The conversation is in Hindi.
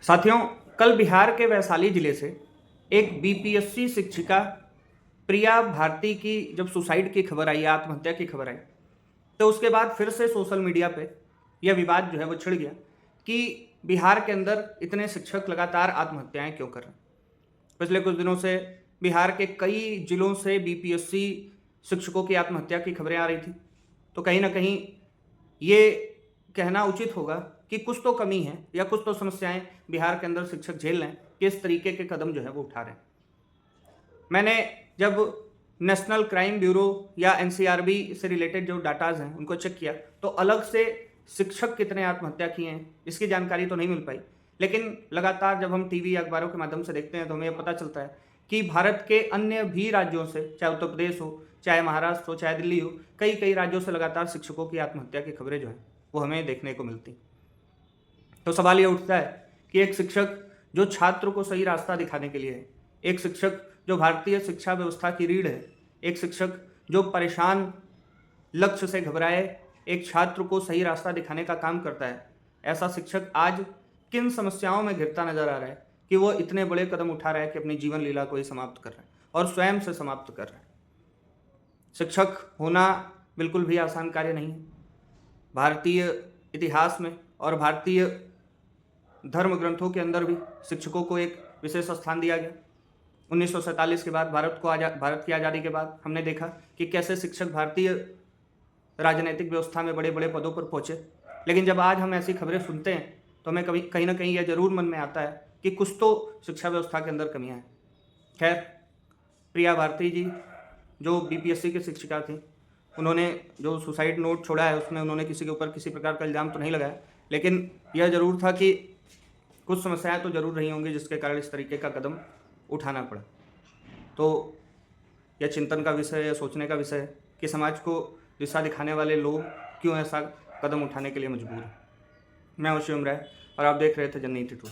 साथियों, कल बिहार के वैशाली जिले से एक बीपीएससी शिक्षिका प्रिया भारती की जब सुसाइड की खबर आई, आत्महत्या की खबर आई, तो उसके बाद फिर से सोशल मीडिया पे यह विवाद जो है वो छिड़ गया कि बिहार के अंदर इतने शिक्षक लगातार आत्महत्याएं क्यों कर रहे हैं। पिछले कुछ दिनों से बिहार के कई जिलों से बीपीएससी शिक्षकों की आत्महत्या की खबरें आ रही थी, तो कहीं ना कहीं ये कहना उचित होगा कि कुछ तो कमी है या कुछ तो समस्याएं बिहार के अंदर शिक्षक झेल रहे हैं कि इस तरीके के कदम जो है वो उठा रहे हैं। मैंने जब नेशनल क्राइम ब्यूरो या एनसीआरबी से रिलेटेड जो डाटाज हैं उनको चेक किया तो अलग से शिक्षक कितने आत्महत्या किए हैं इसकी जानकारी तो नहीं मिल पाई, लेकिन लगातार जब हम टीवी या अखबारों के माध्यम से देखते हैं तो हमें पता चलता है कि भारत के अन्य भी राज्यों से, चाहे उत्तर प्रदेश हो, चाहे महाराष्ट्र हो, चाहे दिल्ली हो, कई कई राज्यों से लगातार शिक्षकों की आत्महत्या की खबरें जो हैं वो हमें देखने को मिलती। तो सवाल ये उठता है कि एक शिक्षक जो छात्र को सही रास्ता दिखाने के लिए है, एक शिक्षक जो भारतीय शिक्षा व्यवस्था की रीढ़ है, एक शिक्षक जो परेशान लक्ष्य से घबराए एक छात्र को सही रास्ता दिखाने का काम करता है, ऐसा शिक्षक आज किन समस्याओं में घिरता नजर आ रहा है कि वो इतने बड़े कदम उठा रहा है कि अपनी जीवन लीला को ही समाप्त कर रहा है और स्वयं से समाप्त कर रहा है। शिक्षक होना बिल्कुल भी आसान कार्य नहीं है। भारतीय इतिहास में और भारतीय धर्म ग्रंथों के अंदर भी शिक्षकों को एक विशेष स्थान दिया गया। 1947 के बाद भारत की आज़ादी के बाद हमने देखा कि कैसे शिक्षक भारतीय राजनीतिक व्यवस्था में बड़े बड़े पदों पर पहुंचे, लेकिन जब आज हम ऐसी खबरें सुनते हैं तो हमें कभी कहीं ना कहीं यह जरूर मन में आता है कि कुछ तो शिक्षा व्यवस्था के अंदर कमियां हैं। खैर, प्रिया भारती जी जो बीपीएससी की शिक्षिका थी, उन्होंने जो सुसाइड नोट छोड़ा है उसमें उन्होंने किसी के ऊपर किसी प्रकार का इल्ज़ाम तो नहीं लगाया, लेकिन यह ज़रूर था कि कुछ समस्याएं तो ज़रूर रही होंगी जिसके कारण इस तरीके का कदम उठाना पड़ा। तो यह चिंतन का विषय है, सोचने का विषय है कि समाज को दिशा दिखाने वाले लोग क्यों ऐसा कदम उठाने के लिए मजबूर हैं। मैं हूं शिवम राय और आप देख रहे थे जननीति टू।